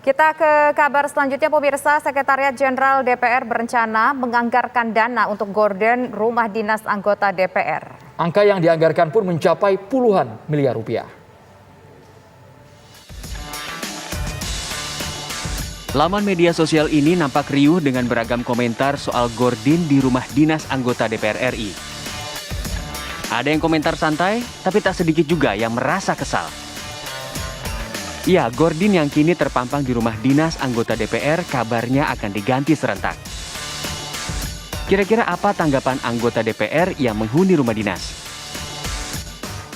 Kita ke kabar selanjutnya, pemirsa. Sekretariat Jenderal DPR berencana menganggarkan dana untuk gorden rumah dinas anggota DPR. Angka yang dianggarkan pun mencapai puluhan miliar rupiah. Laman media sosial ini nampak riuh dengan beragam komentar soal gorden di rumah dinas anggota DPR RI. Ada yang komentar santai, tapi tak sedikit juga yang merasa kesal. Ya, gorden yang kini terpampang di rumah dinas anggota DPR kabarnya akan diganti serentak. Kira-kira apa tanggapan anggota DPR yang menghuni rumah dinas?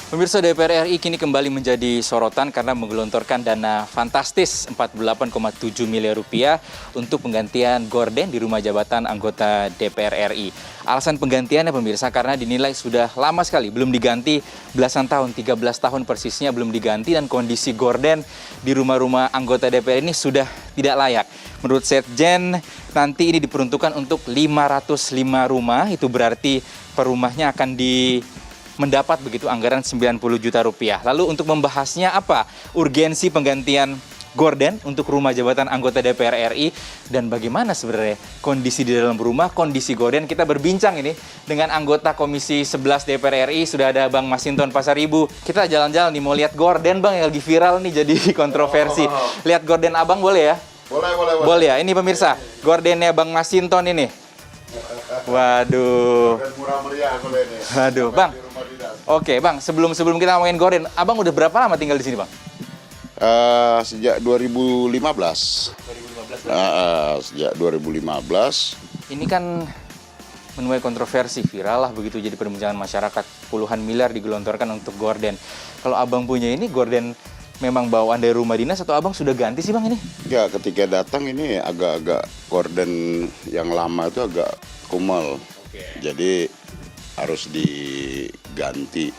Pemirsa, DPR RI kini kembali menjadi sorotan karena menggelontorkan dana fantastis 48,7 miliar rupiah untuk penggantian gorden di rumah jabatan anggota DPR RI. Alasan penggantiannya, pemirsa, karena dinilai sudah lama sekali belum diganti, belasan tahun, 13 tahun persisnya belum diganti, dan kondisi gorden di rumah-rumah anggota DPR ini sudah tidak layak. Menurut Setjen, nanti ini diperuntukkan untuk 505 rumah, itu berarti per rumahnya akan mendapat begitu anggaran 90 juta rupiah. Lalu untuk membahasnya apa urgensi penggantian gorden untuk rumah jabatan anggota DPR RI dan bagaimana sebenarnya kondisi di dalam rumah, kondisi gorden, kita berbincang ini dengan anggota Komisi 11 DPR RI. Sudah ada Bang Masinton Pasaribu. Kita jalan-jalan nih, mau lihat gorden Bang yang lagi viral nih jadi kontroversi. Lihat gorden Abang boleh ya? Boleh ya. Ini pemirsa, gordennya Bang Masinton ini. Waduh. Waduh, Bang. Oke, Bang, sebelum kita ngomongin gorden, Abang udah berapa lama tinggal di sini, Bang? Sejak 2015. Sejak 2015. Ini kan menuai kontroversi, viral lah begitu, jadi perbincangan masyarakat. Puluhan miliar digelontorkan untuk gorden. Kalau Abang punya ini gorden memang bawaan dari rumah dinas atau Abang sudah ganti sih, Bang, ini? Ya, ketika datang ini agak-agak gorden yang lama itu agak kumal. Jadi harus diganti.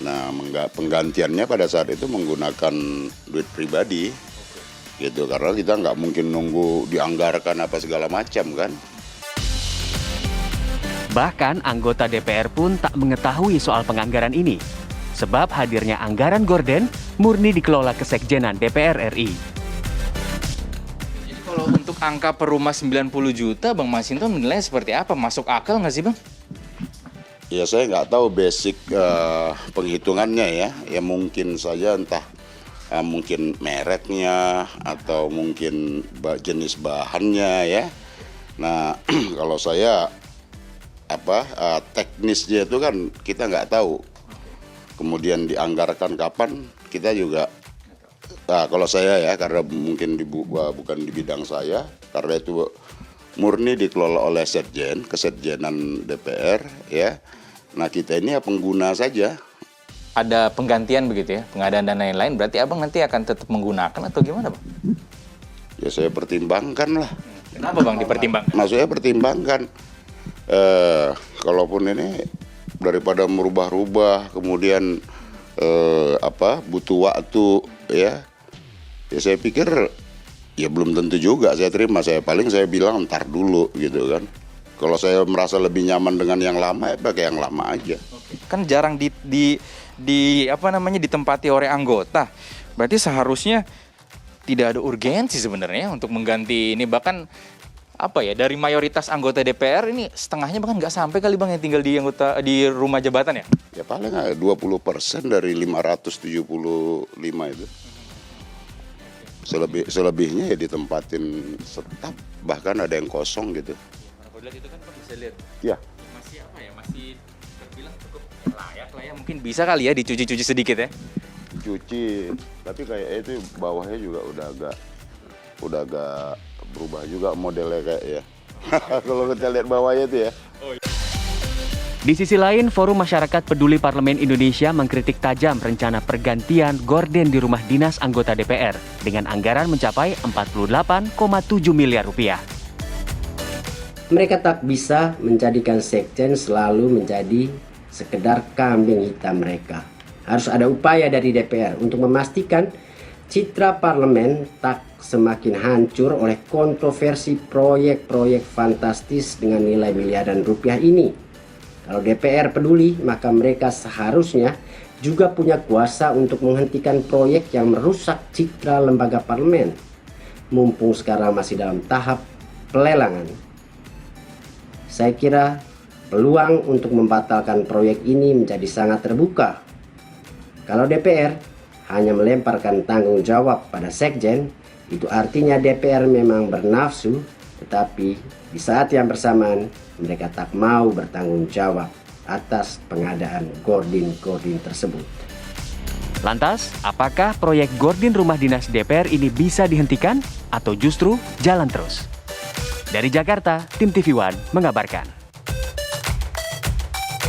Nah, penggantiannya pada saat itu menggunakan duit pribadi, gitu. Karena kita nggak mungkin nunggu dianggarkan apa segala macam kan. Bahkan anggota DPR pun tak mengetahui soal penganggaran ini. Sebab hadirnya anggaran gorden murni dikelola Kesekjenan DPR RI. Jadi kalau untuk angka per rumah 90 juta, Bang Masinton menilai seperti apa? Masuk akal nggak sih, Bang? Ya, saya nggak tahu basic penghitungannya ya. Ya mungkin saja entah mungkin mereknya atau mungkin jenis bahannya ya. Nah, kalau saya teknisnya itu kan kita nggak tahu. Kemudian dianggarkan kapan kita juga. Nah, kalau saya ya, karena mungkin bukan di bidang saya, karena itu murni dikelola oleh Setjen, Kesetjenan DPR ya. Nah, kita ini ya pengguna saja. Ada penggantian begitu ya, pengadaan dan lain-lain, berarti Abang nanti akan tetap menggunakan atau gimana, Bang? Ya, saya pertimbangkan lah. Kenapa, Bang, dipertimbangkan? Maksudnya pertimbangkan. Kalaupun ini daripada merubah-rubah, kemudian butuh waktu ya. Ya, saya pikir ya belum tentu juga saya terima. Saya bilang ntar dulu gitu kan. Kalau saya merasa lebih nyaman dengan yang lama, ya pakai yang lama aja. Kan jarang ditempati oleh anggota. Berarti seharusnya tidak ada urgensi sebenarnya untuk mengganti ini. Bahkan dari mayoritas anggota DPR ini setengahnya bahkan nggak sampai kali, Bang, yang tinggal di rumah jabatan ya? Ya paling 20% dari 575 itu. Selebihnya ya ditempatin tetap, bahkan ada yang kosong gitu. Lihat itu kan Pak, bisa lihat. Ya. Masih terbilang cukup layak lah ya. Mungkin bisa kali ya dicuci-cuci sedikit ya. Cuci, tapi kayak itu bawahnya juga udah agak berubah juga modelnya kayak ya. Kalau kita lihat bawahnya itu ya. Di sisi lain, Forum Masyarakat Peduli Parlemen Indonesia mengkritik tajam rencana pergantian gorden di rumah dinas anggota DPR dengan anggaran mencapai 48,7 miliar rupiah. Mereka tak bisa menjadikan Sekjen selalu menjadi sekedar kambing hitam mereka. Harus ada upaya dari DPR untuk memastikan citra parlemen tak semakin hancur oleh kontroversi proyek-proyek fantastis dengan nilai miliaran rupiah ini. Kalau DPR peduli, maka mereka seharusnya juga punya kuasa untuk menghentikan proyek yang merusak citra lembaga parlemen. mumpung sekarang masih dalam tahap pelelangan, saya kira peluang untuk membatalkan proyek ini menjadi sangat terbuka. Kalau DPR hanya melemparkan tanggung jawab pada Sekjen, itu artinya DPR memang bernafsu, tetapi di saat yang bersamaan mereka tak mau bertanggung jawab atas pengadaan gordin-gordin tersebut. Lantas, apakah proyek gordin rumah dinas DPR ini bisa dihentikan atau justru jalan terus? Dari Jakarta, Tim TV One mengabarkan.